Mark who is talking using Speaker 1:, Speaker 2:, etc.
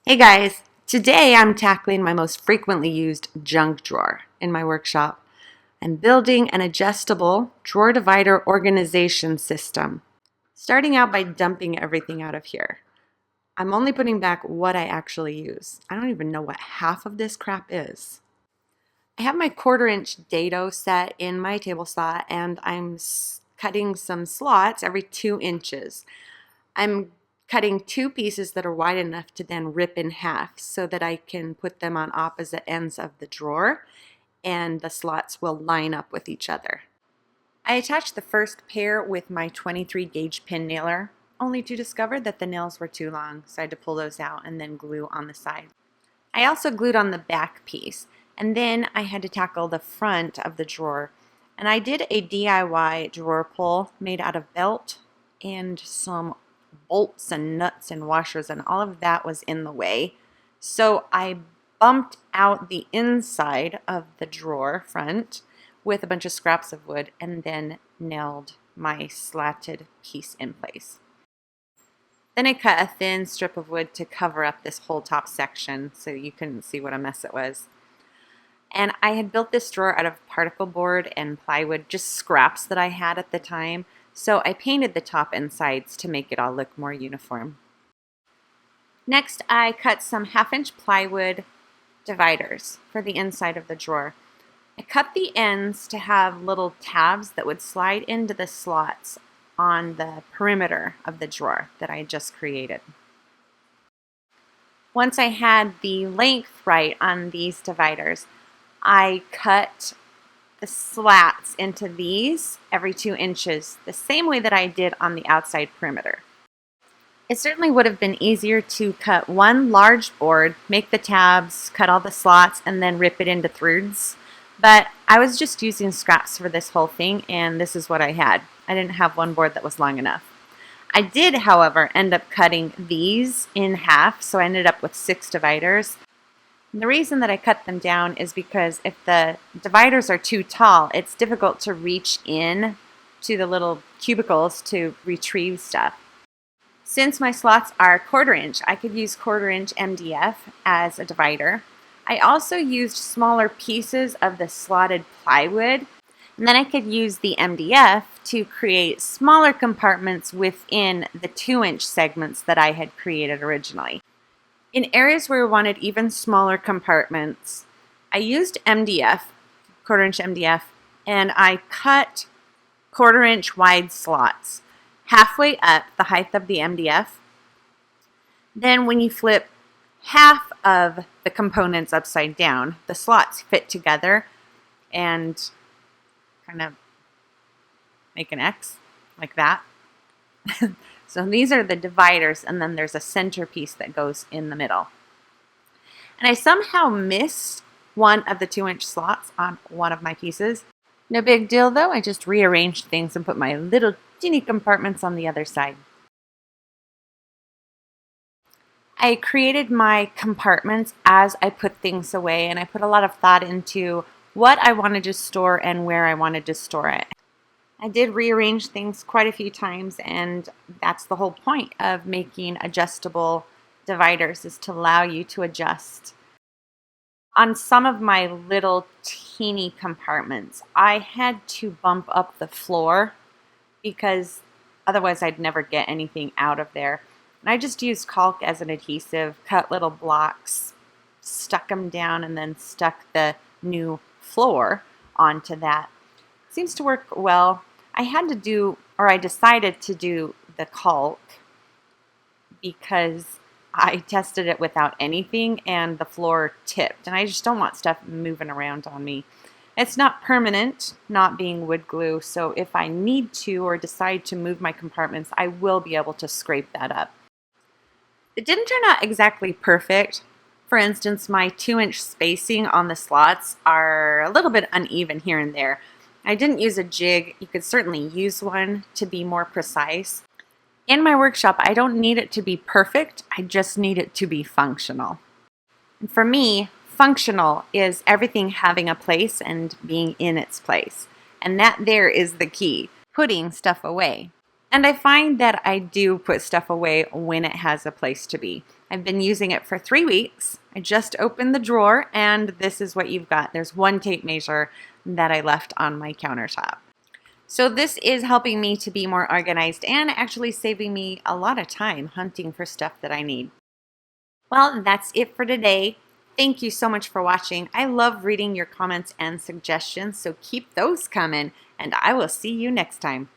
Speaker 1: Hey guys, today I'm tackling my most frequently used junk drawer in my workshop. I'm building an adjustable drawer divider organization system, starting out by dumping everything out of here. I'm only putting back what I actually use. I don't even know what half of this crap is. I have my 1/4 inch dado set in my table saw and I'm cutting some slots every 2 inches. I'm cutting two pieces that are wide enough to then rip in half so that I can put them on opposite ends of the drawer and the slots will line up with each other. I attached the first pair with my 23 gauge pin nailer, only to discover that the nails were too long, so I had to pull those out and then glue on the side. I also glued on the back piece, and then I had to tackle the front of the drawer. And I did a DIY drawer pull made out of belt and some bolts and nuts and washers, and all of that was in the way. So I bumped out the inside of the drawer front with a bunch of scraps of wood and then nailed my slatted piece in place. Then I cut a thin strip of wood to cover up this whole top section so you couldn't see what a mess it was. And I had built this drawer out of particle board and plywood, just scraps that I had at the time. So I painted the top and sides to make it all look more uniform. Next, I cut some 1/2 inch plywood dividers for the inside of the drawer. I cut the ends to have little tabs that would slide into the slots on the perimeter of the drawer that I just created. Once I had the length right on these dividers, I cut the slats into these every 2 inches, the same way that I did on the outside perimeter. It certainly would have been easier to cut one large board, make the tabs, cut all the slots, and then rip it into thirds. But I was just using scraps for this whole thing, and this is what I had. I didn't have one board that was long enough. I did, however, end up cutting these in half, so I ended up with 6 dividers. And the reason that I cut them down is because if the dividers are too tall, it's difficult to reach in to the little cubicles to retrieve stuff. Since my slots are 1/4 inch, I could use 1/4 inch MDF as a divider. I also used smaller pieces of the slotted plywood, and then I could use the MDF to create smaller compartments within the 2-inch segments that I had created originally. In areas where I wanted even smaller compartments, I used MDF, 1/4 inch MDF, and I cut 1/4 inch wide slots halfway up the height of the MDF. Then when you flip half of the components upside down, the slots fit together and kind of make an X like that. So these are the dividers, and then there's a centerpiece that goes in the middle. And I somehow missed one of the 2-inch slots on one of my pieces. No big deal though, I just rearranged things and put my little teeny compartments on the other side. I created my compartments as I put things away, and I put a lot of thought into what I wanted to store and where I wanted to store it. I did rearrange things quite a few times, and that's the whole point of making adjustable dividers, is to allow you to adjust. On some of my little teeny compartments, I had to bump up the floor because otherwise I'd never get anything out of there. And I just used caulk as an adhesive, cut little blocks, stuck them down, and then stuck the new floor onto that. Seems to work well. I decided to do the caulk because I tested it without anything and the floor tipped, and I just don't want stuff moving around on me. It's not permanent, not being wood glue, so if I need to or decide to move my compartments, I will be able to scrape that up. It didn't turn out exactly perfect. For instance, my 2-inch spacing on the slots are a little bit uneven here and there. I didn't use a jig. You could certainly use one to be more precise. In my workshop, I don't need it to be perfect. I just need it to be functional. And for me, functional is everything having a place and being in its place. And that there is the key, putting stuff away. And I find that I do put stuff away when it has a place to be. I've been using it for 3 weeks. I just opened the drawer and this is what you've got. There's one tape measure that I left on my countertop. So this is helping me to be more organized and actually saving me a lot of time hunting for stuff that I need. Well, that's it for today. Thank you so much for watching. I love reading your comments and suggestions, so keep those coming, and I will see you next time.